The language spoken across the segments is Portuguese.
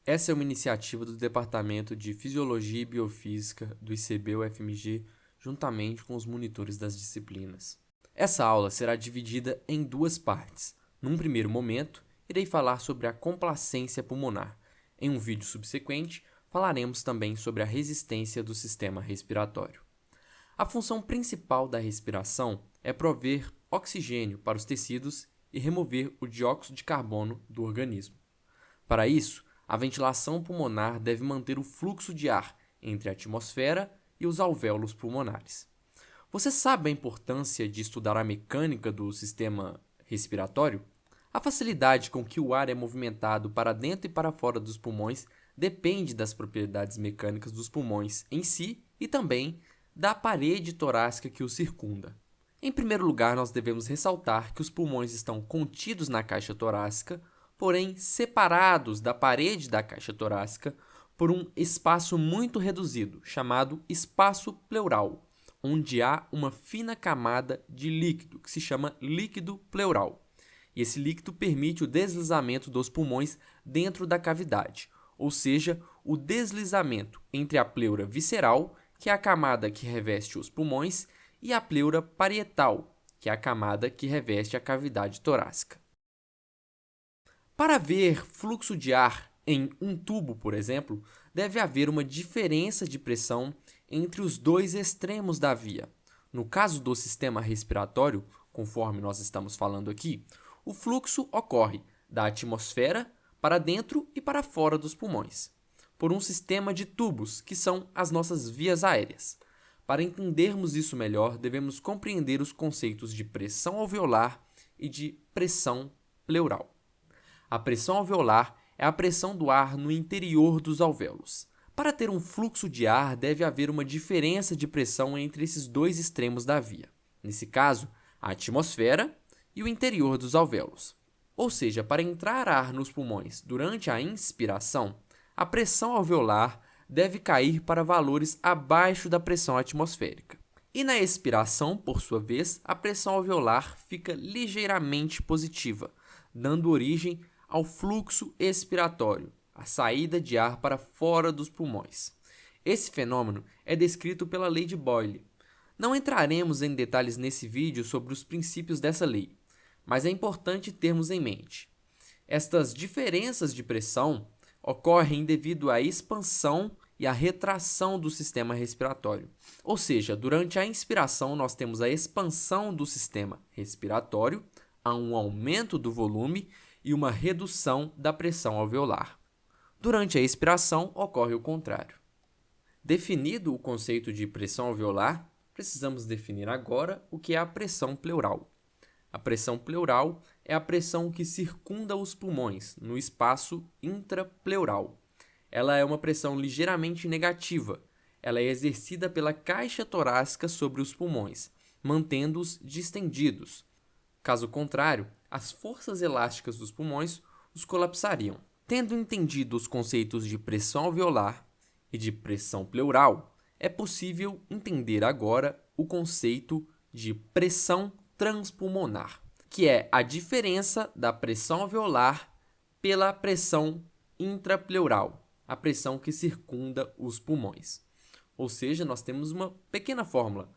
Essa é uma iniciativa do Departamento de Fisiologia e Biofísica do ICB-UFMG, juntamente com os monitores das disciplinas. Essa aula será dividida em duas partes. Num primeiro momento, irei falar sobre a complacência pulmonar. Em um vídeo subsequente, falaremos também sobre a resistência do sistema respiratório. A função principal da respiração é prover oxigênio para os tecidos e remover o dióxido de carbono do organismo. Para isso, a ventilação pulmonar deve manter o fluxo de ar entre a atmosfera e os alvéolos pulmonares. Você sabe a importância de estudar a mecânica do sistema respiratório? A facilidade com que o ar é movimentado para dentro e para fora dos pulmões depende das propriedades mecânicas dos pulmões em si e também da parede torácica que os circunda. Em primeiro lugar, nós devemos ressaltar que os pulmões estão contidos na caixa torácica, porém separados da parede da caixa torácica por um espaço muito reduzido, chamado espaço pleural, onde há uma fina camada de líquido, que se chama líquido pleural. E esse líquido permite o deslizamento dos pulmões dentro da cavidade, ou seja, o deslizamento entre a pleura visceral, que é a camada que reveste os pulmões, e a pleura parietal, que é a camada que reveste a cavidade torácica. Para haver fluxo de ar em um tubo, por exemplo, deve haver uma diferença de pressão entre os dois extremos da via. No caso do sistema respiratório, conforme nós estamos falando aqui, o fluxo ocorre da atmosfera para dentro e para fora dos pulmões, por um sistema de tubos, que são as nossas vias aéreas. Para entendermos isso melhor, devemos compreender os conceitos de pressão alveolar e de pressão pleural. A pressão alveolar é a pressão do ar no interior dos alvéolos. Para ter um fluxo de ar, deve haver uma diferença de pressão entre esses dois extremos da via. Nesse caso, a atmosfera e o interior dos alvéolos. Ou seja, para entrar ar nos pulmões durante a inspiração, a pressão alveolar deve cair para valores abaixo da pressão atmosférica. E na expiração, por sua vez, a pressão alveolar fica ligeiramente positiva, dando origem ao fluxo expiratório, a saída de ar para fora dos pulmões. Esse fenômeno é descrito pela lei de Boyle. Não entraremos em detalhes nesse vídeo sobre os princípios dessa lei, mas é importante termos em mente. Estas diferenças de pressão ocorrem devido à expansão e à retração do sistema respiratório. Ou seja, durante a inspiração nós temos a expansão do sistema respiratório, há um aumento do volume e uma redução da pressão alveolar. Durante a expiração ocorre o contrário. Definido o conceito de pressão alveolar, precisamos definir agora o que é a pressão pleural. A pressão pleural é a pressão que circunda os pulmões no espaço intrapleural. Ela é uma pressão ligeiramente negativa. Ela é exercida pela caixa torácica sobre os pulmões, mantendo-os distendidos. Caso contrário, as forças elásticas dos pulmões os colapsariam. Tendo entendido os conceitos de pressão alveolar e de pressão pleural, é possível entender agora o conceito de pressão transpulmonar, que é a diferença da pressão alveolar pela pressão intrapleural, a pressão que circunda os pulmões. Ou seja, nós temos uma pequena fórmula.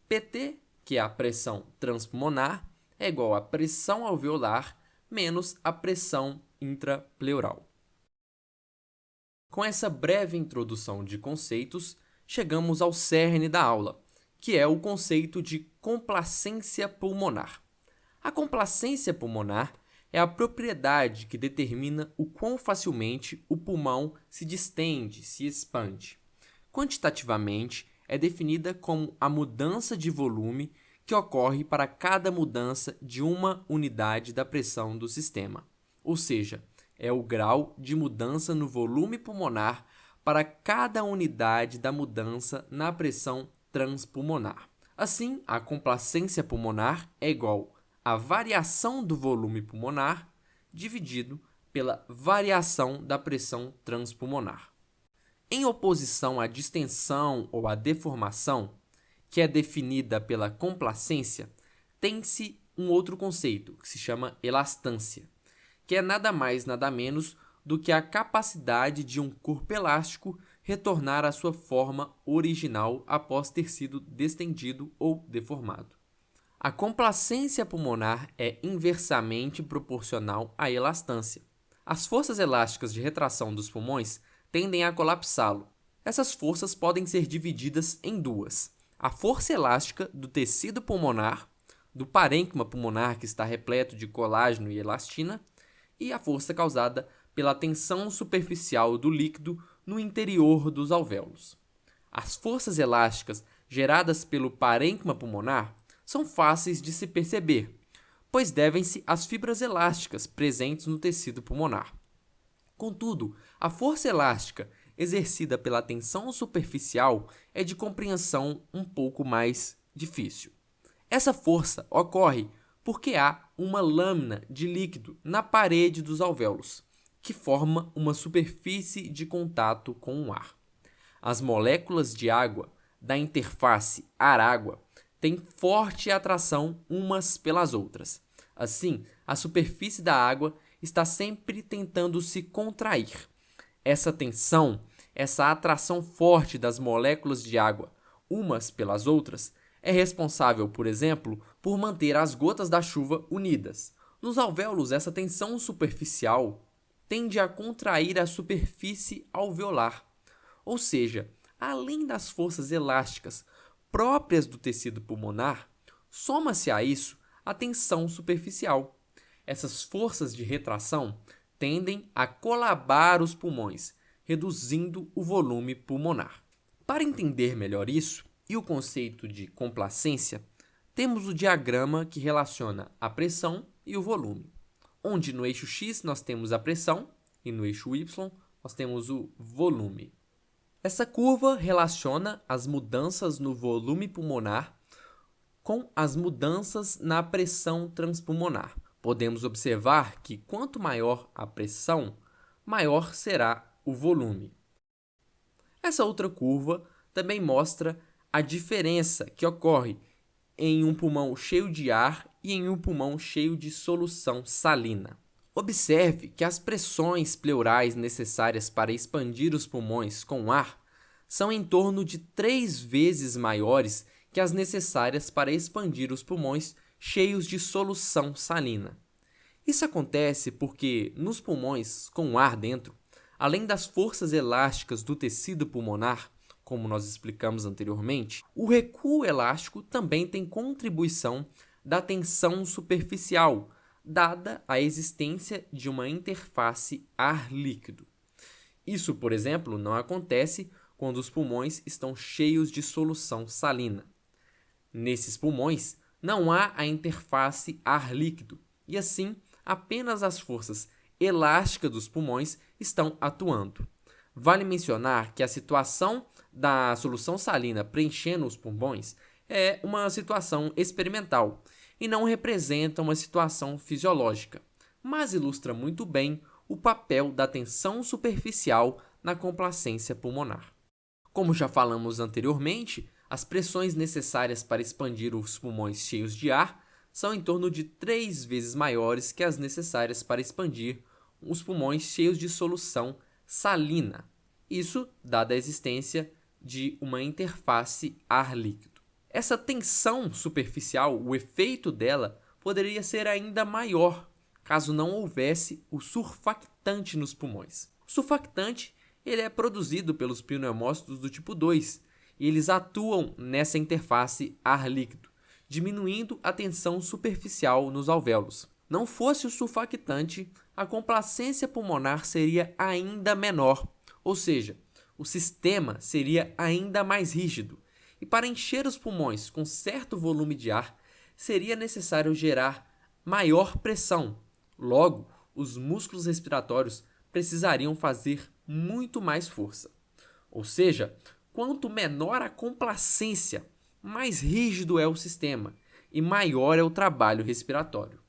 PT, que é a pressão transpulmonar, é igual à pressão alveolar menos a pressão intrapleural. Com essa breve introdução de conceitos, chegamos ao cerne da aula, que é o conceito de complacência pulmonar. A complacência pulmonar é a propriedade que determina o quão facilmente o pulmão se distende, se expande. Quantitativamente, é definida como a mudança de volume que ocorre para cada mudança de uma unidade da pressão do sistema. Ou seja, é o grau de mudança no volume pulmonar para cada unidade da mudança na pressão transpulmonar. Assim, a complacência pulmonar é igual à variação do volume pulmonar dividido pela variação da pressão transpulmonar. Em oposição à distensão ou à deformação, que é definida pela complacência, tem-se um outro conceito, que se chama elastância, que é nada mais, nada menos do que a capacidade de um corpo elástico retornar à sua forma original após ter sido distendido ou deformado. A complacência pulmonar é inversamente proporcional à elastância. As forças elásticas de retração dos pulmões tendem a colapsá-lo. Essas forças podem ser divididas em duas: a força elástica do tecido pulmonar, do parênquima pulmonar, que está repleto de colágeno e elastina, e a força causada pela tensão superficial do líquido no interior dos alvéolos. As forças elásticas geradas pelo parênquima pulmonar são fáceis de se perceber, pois devem-se às fibras elásticas presentes no tecido pulmonar. Contudo, a força elástica exercida pela tensão superficial é de compreensão um pouco mais difícil. Essa força ocorre porque há uma lâmina de líquido na parede dos alvéolos, que forma uma superfície de contato com o ar. As moléculas de água da interface ar-água têm forte atração umas pelas outras. Assim, a superfície da água está sempre tentando se contrair. Essa tensão, essa atração forte das moléculas de água umas pelas outras, é responsável, por exemplo, por manter as gotas da chuva unidas. Nos alvéolos, essa tensão superficial tende a contrair a superfície alveolar. Ou seja, além das forças elásticas próprias do tecido pulmonar, soma-se a isso a tensão superficial. Essas forças de retração tendem a colabar os pulmões, reduzindo o volume pulmonar. Para entender melhor isso e o conceito de complacência, temos o diagrama que relaciona a pressão e o volume, onde no eixo X nós temos a pressão e no eixo Y nós temos o volume. Essa curva relaciona as mudanças no volume pulmonar com as mudanças na pressão transpulmonar. Podemos observar que quanto maior a pressão, maior será o volume. Essa outra curva também mostra a diferença que ocorre em um pulmão cheio de ar e em um pulmão cheio de solução salina. Observe que as pressões pleurais necessárias para expandir os pulmões com ar são em torno de 3 vezes maiores que as necessárias para expandir os pulmões cheios de solução salina. Isso acontece porque, nos pulmões com ar dentro, além das forças elásticas do tecido pulmonar, como nós explicamos anteriormente, o recuo elástico também tem contribuição da tensão superficial, dada a existência de uma interface ar-líquido. Isso, por exemplo, não acontece quando os pulmões estão cheios de solução salina. Nesses pulmões, não há a interface ar-líquido, e assim, apenas as forças elásticas dos pulmões estão atuando. Vale mencionar que a situação da solução salina preenchendo os pulmões é uma situação experimental e não representa uma situação fisiológica, mas ilustra muito bem o papel da tensão superficial na complacência pulmonar. Como já falamos anteriormente, as pressões necessárias para expandir os pulmões cheios de ar são em torno de 3 vezes maiores que as necessárias para expandir os pulmões cheios de solução salina. Isso dada a existência de uma interface ar-líquido. Essa tensão superficial, o efeito dela, poderia ser ainda maior caso não houvesse o surfactante nos pulmões. O surfactante ele é produzido pelos pneumócitos do tipo 2 e eles atuam nessa interface ar-líquido, diminuindo a tensão superficial nos alvéolos. Não fosse o surfactante, a complacência pulmonar seria ainda menor, ou seja, o sistema seria ainda mais rígido, e para encher os pulmões com certo volume de ar, seria necessário gerar maior pressão. Logo, os músculos respiratórios precisariam fazer muito mais força. Ou seja, quanto menor a complacência, mais rígido é o sistema e maior é o trabalho respiratório.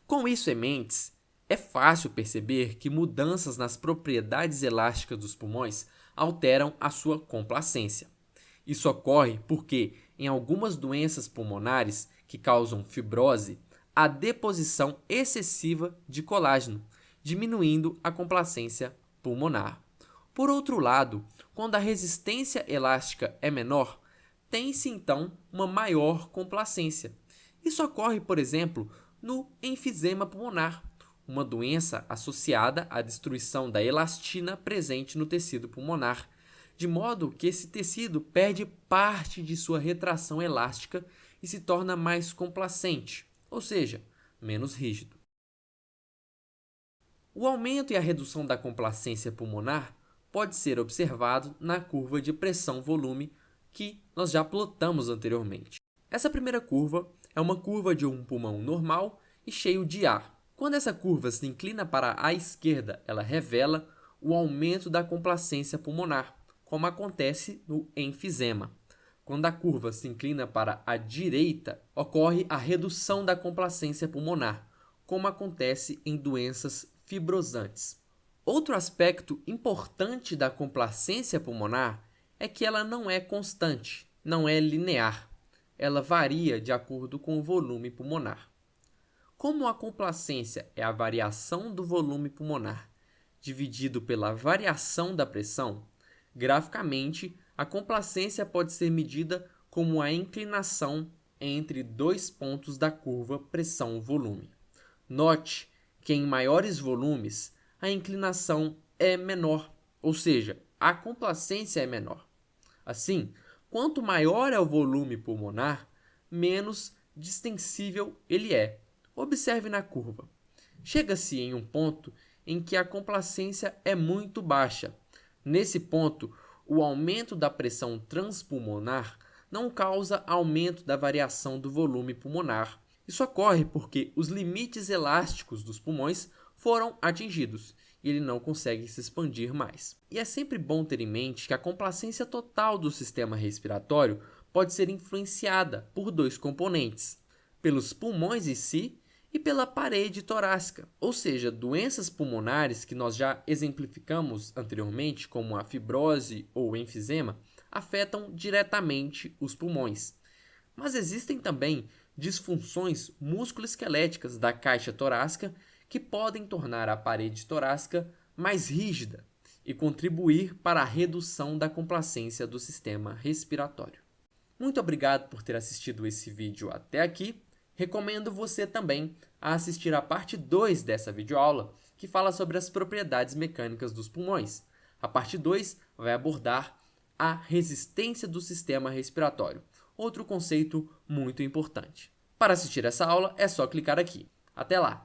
Com isso em mente, é fácil perceber que mudanças nas propriedades elásticas dos pulmões alteram a sua complacência. Isso ocorre porque, em algumas doenças pulmonares que causam fibrose, há deposição excessiva de colágeno, diminuindo a complacência pulmonar. Por outro lado, quando a resistência elástica é menor, tem-se então uma maior complacência. Isso ocorre, por exemplo, no enfisema pulmonar, uma doença associada à destruição da elastina presente no tecido pulmonar, de modo que esse tecido perde parte de sua retração elástica e se torna mais complacente, ou seja, menos rígido. O aumento e a redução da complacência pulmonar pode ser observado na curva de pressão-volume que nós já plotamos anteriormente. Essa primeira curva é uma curva de um pulmão normal e cheio de ar. Quando essa curva se inclina para a esquerda, ela revela o aumento da complacência pulmonar, como acontece no enfisema. Quando a curva se inclina para a direita, ocorre a redução da complacência pulmonar, como acontece em doenças fibrosantes. Outro aspecto importante da complacência pulmonar é que ela não é constante, não é linear. Ela varia de acordo com o volume pulmonar. Como a complacência é a variação do volume pulmonar dividido pela variação da pressão, graficamente, a complacência pode ser medida como a inclinação entre dois pontos da curva pressão-volume. Note que em maiores volumes, a inclinação é menor, ou seja, a complacência é menor. Assim, quanto maior é o volume pulmonar, menos distensível ele é. Observe na curva. Chega-se em um ponto em que a complacência é muito baixa. Nesse ponto, o aumento da pressão transpulmonar não causa aumento da variação do volume pulmonar. Isso ocorre porque os limites elásticos dos pulmões foram atingidos e ele não consegue se expandir mais. E é sempre bom ter em mente que a complacência total do sistema respiratório pode ser influenciada por dois componentes, pelos pulmões em si e pela parede torácica, ou seja, doenças pulmonares que nós já exemplificamos anteriormente, como a fibrose ou o enfisema, afetam diretamente os pulmões. Mas existem também disfunções musculoesqueléticas da caixa torácica que podem tornar a parede torácica mais rígida e contribuir para a redução da complacência do sistema respiratório. Muito obrigado por ter assistido esse vídeo até aqui. Recomendo você também a assistir a parte 2 dessa videoaula, que fala sobre as propriedades mecânicas dos pulmões. A parte 2 vai abordar a resistência do sistema respiratório, outro conceito muito importante. Para assistir essa aula é só clicar aqui. Até lá!